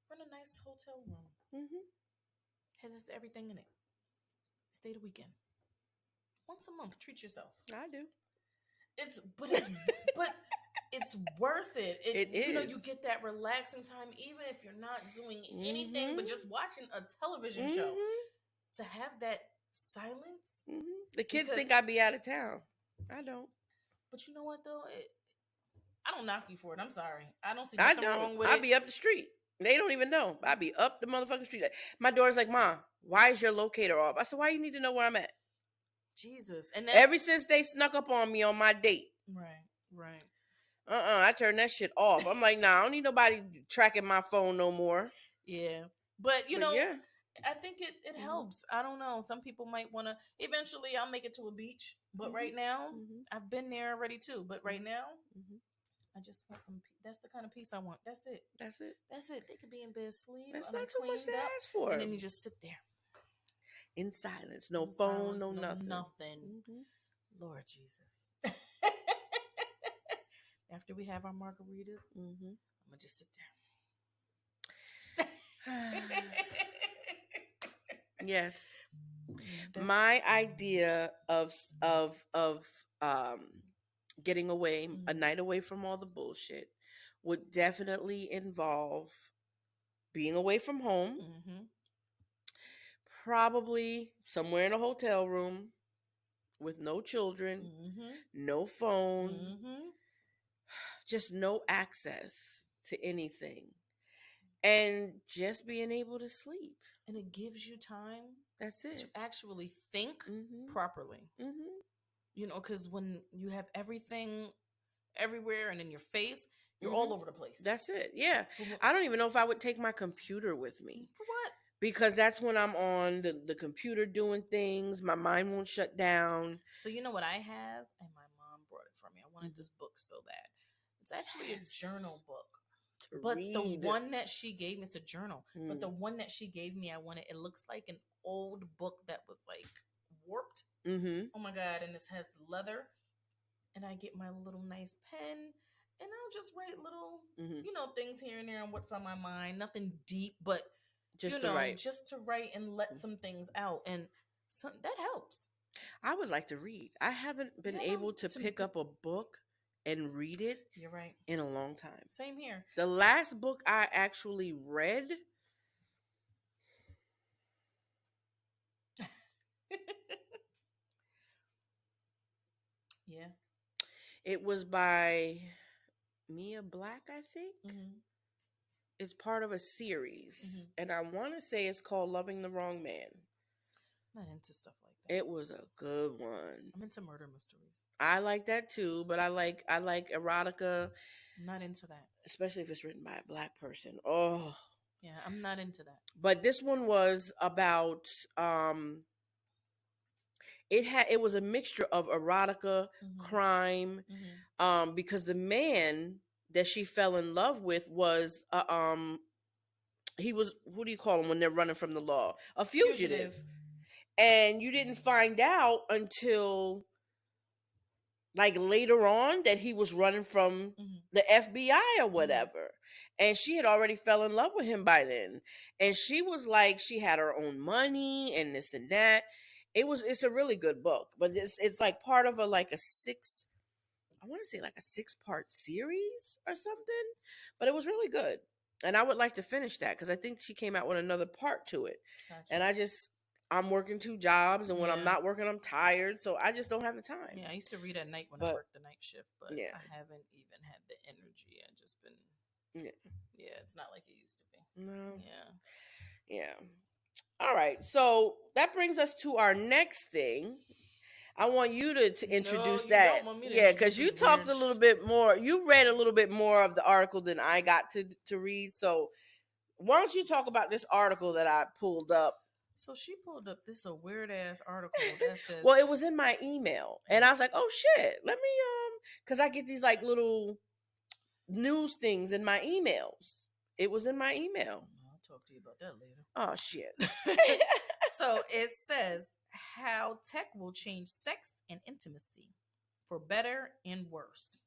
rent a nice hotel room. Has everything in it. Stay the weekend. Once a month, treat yourself. I do. But it's worth it. It is. You know, you get that relaxing time, even if you're not doing anything but just watching a television show. To have that silence. The kids think I'd be out of town. I don't. But you know what though? I don't knock you for it. I'm sorry. I don't see nothing wrong with it. I'll be up the street. They don't even know. I'll be up the motherfucking street. My daughter's like, Mom, why is your locator off? I said, why you need to know where I'm at? Jesus. And ever since they snuck up on me on my date. Right. I turned that shit off. I'm like, nah, I don't need nobody tracking my phone no more. Yeah. But you know, I think it helps. I don't know. Some people might want to. Eventually, I'll make it to a beach. But right now, I've been there already too. But right now, I just want some. That's the kind of peace I want. That's it. They could be in bed asleep. That's not too much to ask for. And then you just sit there in silence, no phone, no nothing. Lord Jesus. After we have our margaritas, I'm gonna just sit there. Yes. My idea of getting away, a night away from all the bullshit, would definitely involve being away from home. Probably somewhere in a hotel room with no children, no phone, just no access to anything. And just being able to sleep. And it gives you time. That's it. To actually think properly. You know, because when you have everything everywhere and in your face, you're all over the place. That's it. Yeah. I don't even know if I would take my computer with me. For what? Because that's when I'm on the computer doing things. My mind won't shut down. So you know what I have? And my mom brought it for me. I wanted this book so bad. It's actually a journal book. But the one that she gave me, it's a journal. But the one that she gave me, I wanted, it looks like an old book that was like warped. Oh my God. And this has leather. And I get my little nice pen and I'll just write little, you know, things here and there and what's on my mind. Nothing deep, but just to write and let some things out. And that helps. I would like to read. I haven't been able to pick up a book and read it. You're right. In a long time. Same here. The last book I actually read yeah. It was by Mia Black, I think. It's part of a series. And I want to say it's called Loving the Wrong Man. I'm not into stuff like that. It was a good one. I'm into murder mysteries. I like that too, but I like erotica. I'm not into that. Especially if it's written by a Black person. Oh. Yeah, I'm not into that. But this one was about it was a mixture of erotica, crime, because the man that she fell in love with was he was, what do you call them when they're running from the law? A fugitive. And you didn't find out until like later on that he was running from the FBI or whatever. And she had already fell in love with him by then. And she was like, she had her own money and this and that. It's a really good book, but it's like part of a like a I want to say like a 6-part series or something, but it was really good. And I would like to finish that because I think she came out with another part to it. Gotcha. And I'm working 2 jobs, and when I'm not working, I'm tired, so I just don't have the time. Yeah, I used to read at night when I worked the night shift, but I haven't even had the energy. I've just been, it's not like it used to be. No. Yeah. All right, so that brings us to our next thing. I want you to introduce that. Because you talked a little bit more. You read a little bit more of the article than I got to read. So why don't you talk about this article that I pulled up? So she pulled up this a weird ass article that says. Well, it was in my email, and I was like, "Oh shit, let me because I get these like little news things in my emails. It was in my email. I'll talk to you about that later. Oh shit. So it says how tech will change sex and intimacy for better and worse.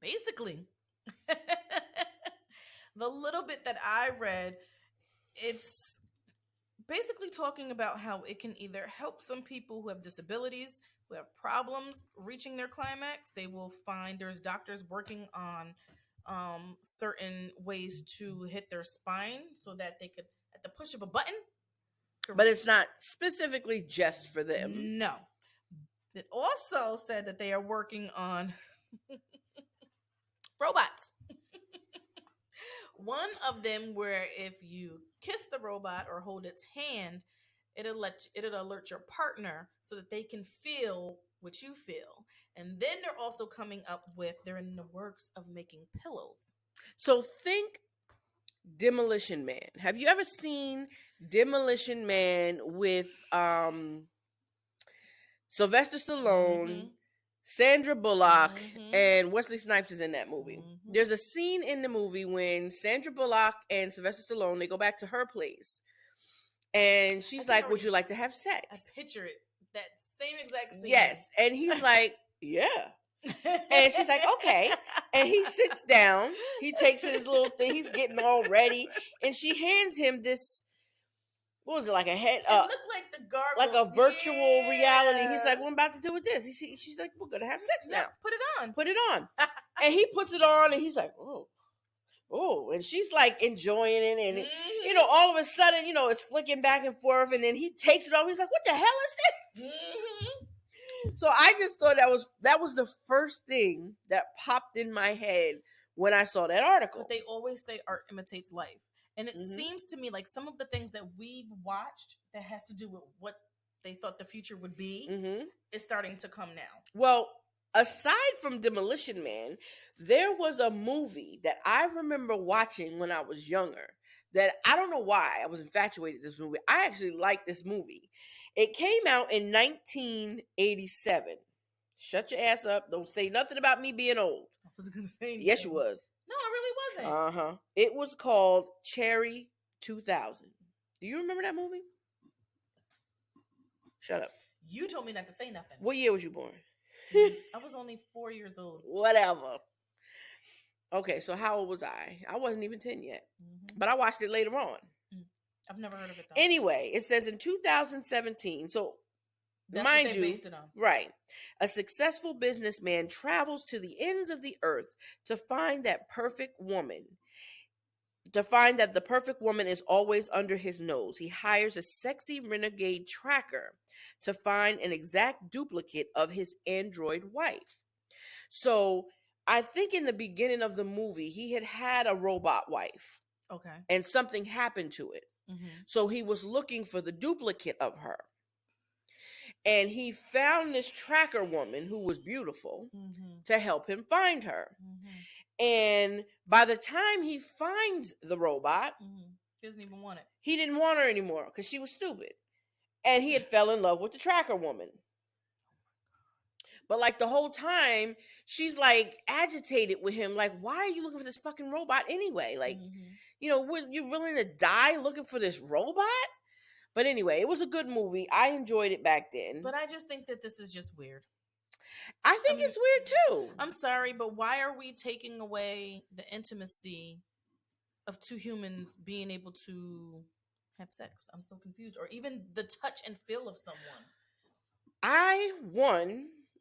Basically, the little bit that I read, it's basically talking about how it can either help some people who have disabilities, who have problems reaching their climax. They will find there's doctors working on certain ways to hit their spine so that they could, at the push of a button. But it's not specifically just for them. No. It also said that they are working on robots. One of them where if you kiss the robot or hold its hand, it'll alert your partner so that they can feel what you feel. And then they're also coming up with, they're in the works of making pillows. So think Demolition Man. Have you ever seen Demolition Man with Sylvester Stallone, Sandra Bullock, and Wesley Snipes is in that movie. There's a scene in the movie when Sandra Bullock and Sylvester Stallone, they go back to her place. And she's like, would you like to have sex? I picture it. That same exact scene. Yes. And he's like, yeah. And she's like, okay. And he sits down. He takes his little thing. He's getting all ready. And she hands him this, what was it, like a head? It looked like the gargoyle. Like a virtual reality. He's like, what am I about to do with this? She's like, we're going to have sex now. Put it on. Put it on. And he puts it on and he's like, oh. And she's like enjoying it. And, you know, all of a sudden, you know, it's flicking back and forth. And then he takes it off. He's like, what the hell is this? So I just thought that was the first thing that popped in my head when I saw that article. But they always say art imitates life. And it seems to me like some of the things that we've watched that has to do with what they thought the future would be is starting to come now. Well, aside from Demolition Man, there was a movie that I remember watching when I was younger that I don't know why I was infatuated with this movie. I actually liked this movie. It came out in 1987. Shut your ass up. Don't say nothing about me being old. I wasn't going to say anything. Yes, you was. No, I really wasn't. It was called Cherry 2000. Do you remember that movie? Shut up. You told me not to say nothing. What year was you born? I was only 4 years old. Whatever. Okay, so how old was I? I wasn't even 10 yet. But I watched it later on. I've never heard of it though. Anyway, it says in 2017, so that's mind what you, based it on. Right, a successful businessman travels to the ends of the earth to find that perfect woman. To find that the perfect woman is always under his nose. He hires a sexy renegade tracker to find an exact duplicate of his android wife. So I think in the beginning of the movie, he had a robot wife. Okay. And something happened to it. So he was looking for the duplicate of her. And he found this tracker woman who was beautiful to help him find her. And by the time he finds the robot, he doesn't even want it. He didn't want her anymore because she was stupid. And he had fell in love with the tracker woman. But like the whole time, she's like agitated with him. Like, why are you looking for this fucking robot anyway? Like, you willing to die looking for this robot? But anyway, it was a good movie. I enjoyed it back then. But I just think that this is just weird. I think it's weird too. I'm sorry, but why are we taking away the intimacy of two humans being able to have sex? I'm so confused. Or even the touch and feel of someone.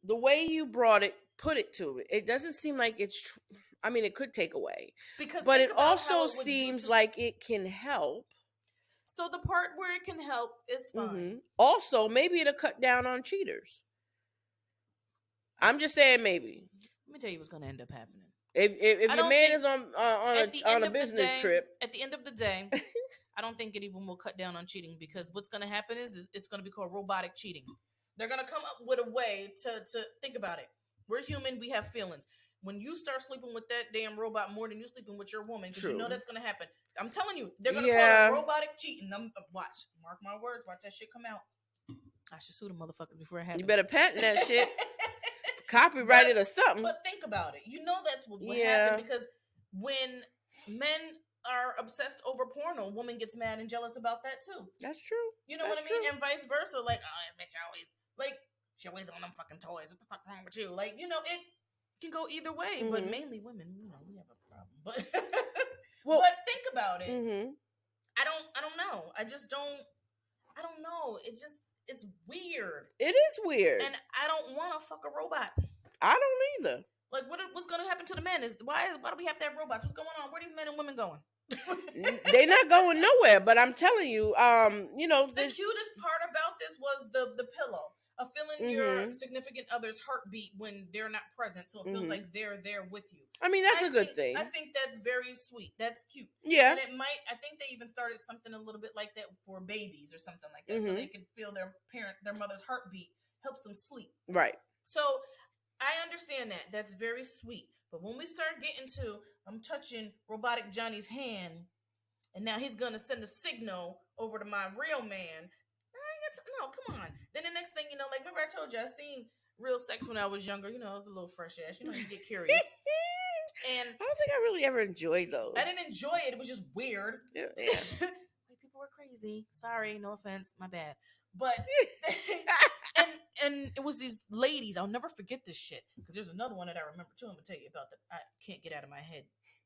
The way you put it to it, it doesn't seem like it's I mean, it could take away. But it also seems like it can help. So the part where it can help is fine. Mm-hmm. Also, maybe it'll cut down on cheaters. I'm just saying maybe. Let me tell you what's going to end up happening. If your man is on a business trip. At the end of the day, I don't think it even will cut down on cheating, because what's going to happen is it's going to be called robotic cheating. They're going to come up with a way to think about it. We're human. We have feelings. When you start sleeping with that damn robot more than you sleeping with your woman, because you know that's going to happen. I'm telling you, they're going to call it robotic cheating. Watch. Mark my words. Watch that shit come out. I should sue the motherfuckers before it happens. You better patent that shit. Copyright it or something. But think about it. You know that's what would happen, because when men are obsessed over porno, woman gets mad and jealous about that too. That's true. You know what I mean? And vice versa. Like, oh, that bitch always, like, she always on them fucking toys. What the fuck wrong with you? Like, it can go either way, but mainly women, we have a problem. But but think about it. Mm-hmm. I don't know. I don't know. It's weird. It is weird. And I don't want to fuck a robot. I don't either. Like, what's going to happen to the men? Why do we have to have robots? What's going on? Where are these men and women going? They're not going nowhere, but I'm telling you, the cutest part about this was the pillow. Of feeling your significant other's heartbeat when they're not present, so it feels like they're there with you. I mean, that's a good thing. I think that's very sweet. That's cute. Yeah. And I think they even started something a little bit like that for babies or something like that, so they can feel their mother's heartbeat helps them sleep. Right. So I understand that. That's very sweet. But when we start getting to, I'm touching robotic Johnny's hand, and now he's going to send a signal over to my real man. No, come on. Then the next thing, like, remember I told you, I seen real sex when I was younger. I was a little fresh ass. You get curious. And I don't think I really ever enjoyed those. I didn't enjoy it. It was just weird. Yeah. Like, people were crazy. Sorry, no offense. My bad. But, and it was these ladies. I'll never forget this shit. Because there's another one that I remember too. I'm going to tell you about that. I can't get out of my head.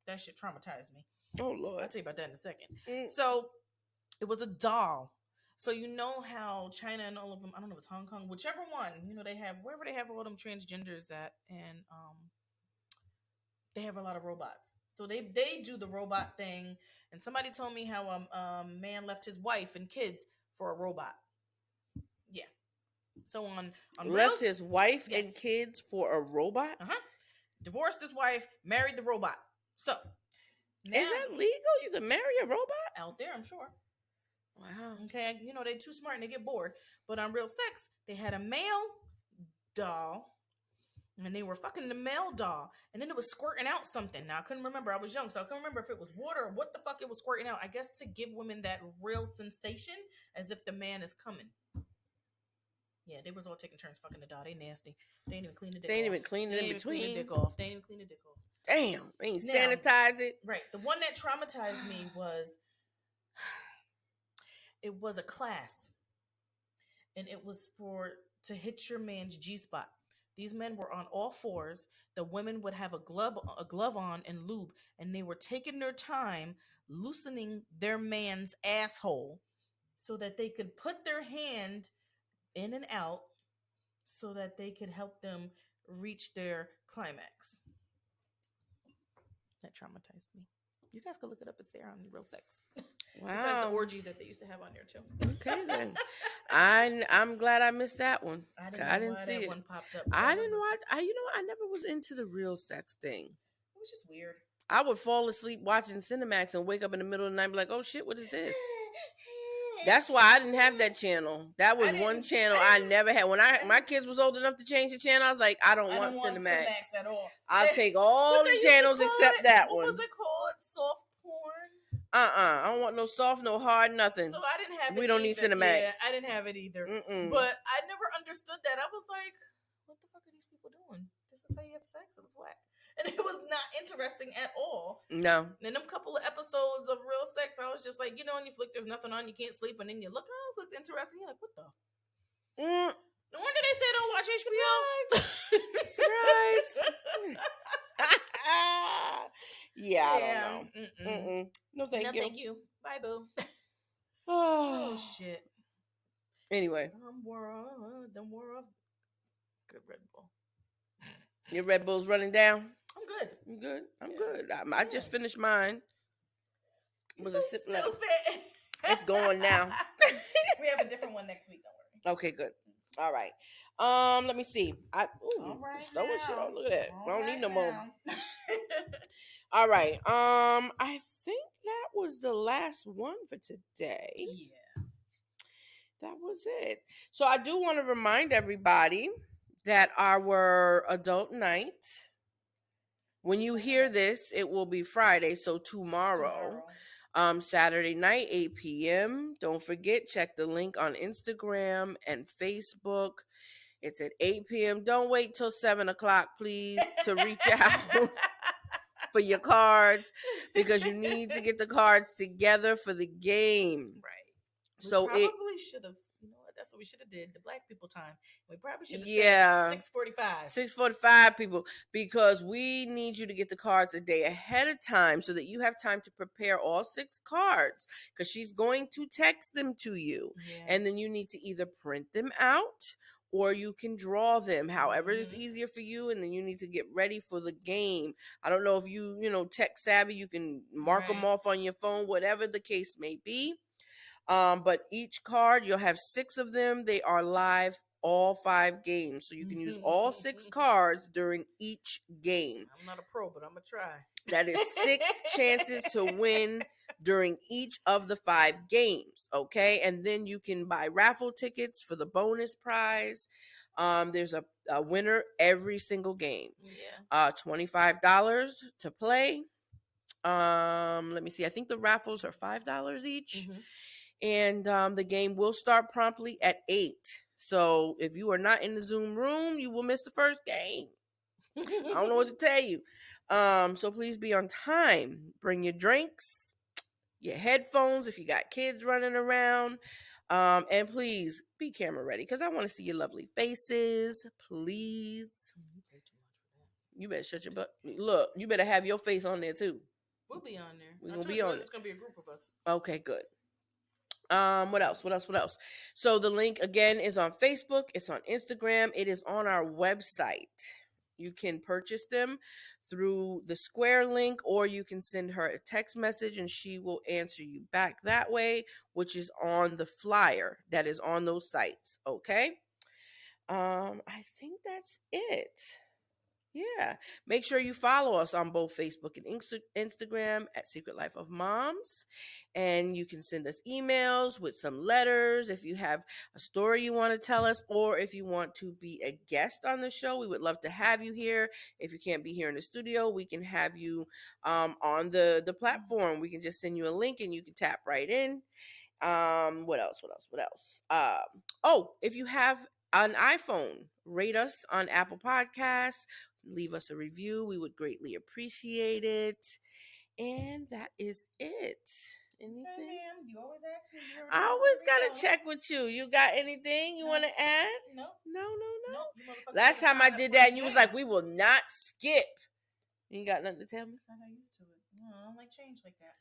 That shit traumatized me. Oh, Lord. I'll tell you about that in a second. So, it was a doll. So you know how China and all of them, I don't know if it's Hong Kong, whichever one, they have, wherever they have all them transgenders at, and they have a lot of robots. So they do the robot thing, and somebody told me how a man left his wife and kids for a robot. Yeah. So on left his wife and kids for a robot? Divorced his wife, married the robot. So now, is that legal? You can marry a robot? Out there, I'm sure. Wow. Okay, they're too smart and they get bored. But on Real Sex, they had a male doll, and they were fucking the male doll, and then it was squirting out something. Now I couldn't remember. I was young, so I couldn't remember if it was water or what the fuck it was squirting out. I guess to give women that real sensation, as if the man is coming. Yeah, they was all taking turns fucking the doll. They nasty. They ain't even clean the dick off. They ain't even clean it in between. They ain't even clean the dick off. Damn, they ain't sanitize it. Right. The one that traumatized me was. It was a class, and it was to hit your man's G-spot. These men were on all fours. The women would have a glove on and lube, and they were taking their time loosening their man's asshole so that they could put their hand in and out so that they could help them reach their climax. That traumatized me. You guys can look it up. It's there on Real Sex. Wow. Besides the orgies that they used to have on there too. Okay then. I'm glad I missed that one. I didn't see it. One popped up. I didn't watch. I never was into the Real Sex thing. It was just weird. I would fall asleep watching Cinemax and wake up in the middle of the night and be like, "Oh shit, what is this?" That's why I didn't have that channel. That was one channel I never had. When my kids was old enough to change the channel, I was like, I don't want Cinemax at all. I'll take all the channels except that one. What was it called? Soft porn? I don't want no soft, no hard, nothing. So I didn't have it. We don't need Cinemax. Yeah, I didn't have it either. But I never understood that. I was like, what the fuck are these people doing? This is how you have sex. It was whack. And it was not interesting at all. No. And them couple of episodes of real sex, I was just like, you know, when you flick, there's nothing on, you can't sleep, and then you look, oh, this looks interesting. You're like, what the? No wonder they say don't watch HBO. Surprise. Yeah, I don't know. No, thank you. Thank you. Bye, boo. Oh, shit. Anyway. Don't wore off. Good Red Bull. Your Red Bull's running down? I'm good. I'm good. I'm good. I just finished mine. Was so a sip stupid. It's going now. We have a different one next week. Don't worry. Okay, good. All right. Let me see. All right. Shit on. Look at that. I don't need no more. All right. I think that was the last one for today. Yeah. That was it. So I do want to remind everybody that our adult night, when you hear this, it will be Friday. So tomorrow. Saturday night, 8 p.m. Don't forget, check the link on Instagram and Facebook. It's at 8 p.m. Don't wait till 7 o'clock, please, to reach out for your cards, because you need to get the cards together for the game. Right. So we probably should have, you know what, that's what we should have did, the black people time. We probably should have said 6:45. 6:45 people, because we need you to get the cards a day ahead of time so that you have time to prepare all 6 cards, because she's going to text them to you. Yeah. And then you need to either print them out or you can draw them, however is easier for you, and then you need to get ready for the game. I don't know if you tech savvy, you can mark them off on your phone, whatever the case may be. But each card, you'll have 6 of them. They are live all 5 games. So you can use all 6 cards during each game. I'm not a pro, but I'm going to try. That is 6 chances to win during each of the 5 games. Okay. And then you can buy raffle tickets for the bonus prize. There's a winner every single game. Yeah. $25 to play. Let me see. I think the raffles are $5 each. And the game will start promptly at 8. So if you are not in the Zoom room, you will miss the first game. I don't know what to tell you. So please be on time. Bring your drinks, your headphones if you got kids running around. And please be camera ready, because I want to see your lovely faces. Please. You better shut your butt. Look, you better have your face on there too. We'll be on there. We're going to be on it. It's going to be a group of us. Okay, good. What else? So the link again is on Facebook. It's on Instagram. It is on our website. You can purchase them through the Square link, or you can send her a text message and she will answer you back that way, which is on the flyer that is on those sites. Okay. I think that's it. Yeah. Make sure you follow us on both Facebook and Instagram at Secret Life of Moms. And you can send us emails with some letters if you have a story you want to tell us, or if you want to be a guest on the show. We would love to have you here. If you can't be here in the studio, we can have you on the platform. We can just send you a link and you can tap right in. What else? If you have an iPhone, rate us on Apple Podcasts. Leave us a review. We would greatly appreciate it. And that is it. Anything? Hey, ma'am, you always ask me. I always got to check with you. You got anything you want to add? No. No. Last time I did that, and you was like, we will not skip. You ain't got nothing to tell me? I'm not used to it. No, I don't like change like that.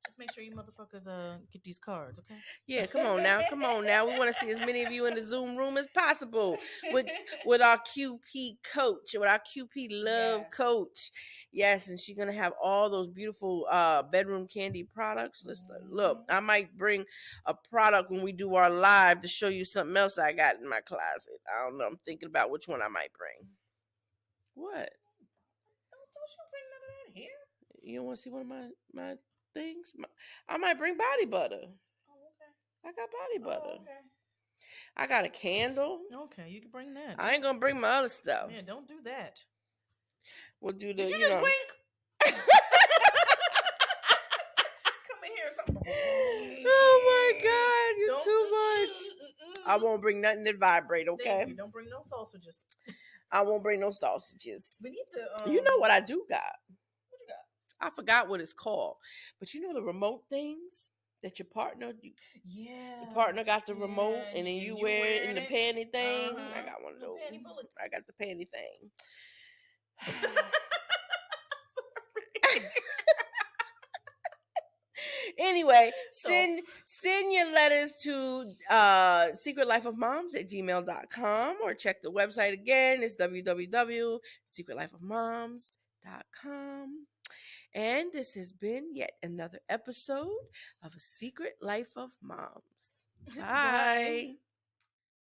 Just make sure you motherfuckers get these cards, okay? Yeah, come on now. We want to see as many of you in the Zoom room as possible with our QP coach, with our QP love coach. Yes, and she's gonna have all those beautiful bedroom candy products. Look, I might bring a product when we do our live to show you something else I got in my closet. I don't know. I'm thinking about which one I might bring. What? Don't you bring none of that here? You don't want to see one of my things? I might bring body butter. Oh, okay. I got body butter. Oh, okay. I got a candle. Okay, you can bring that. I ain't gonna bring my other stuff. Yeah, don't do that. We'll do the. Did you just wink? Come in here or something. Oh my God, you're too much. I won't bring nothing that vibrate, okay? Don't bring no sausages. I won't bring no sausages. We need to. You know what I do got? What you got? I forgot what it's called, but you know the remote things that your partner. Your partner got the remote, and then you wear it in the panty thing. I got one of those. Panty bullets. I got the panty thing. Anyway, send your letters to secretlifeofmoms@gmail.com, or check the website again. It's www.secretlifeofmoms.com. And this has been yet another episode of A Secret Life of Moms. Bye.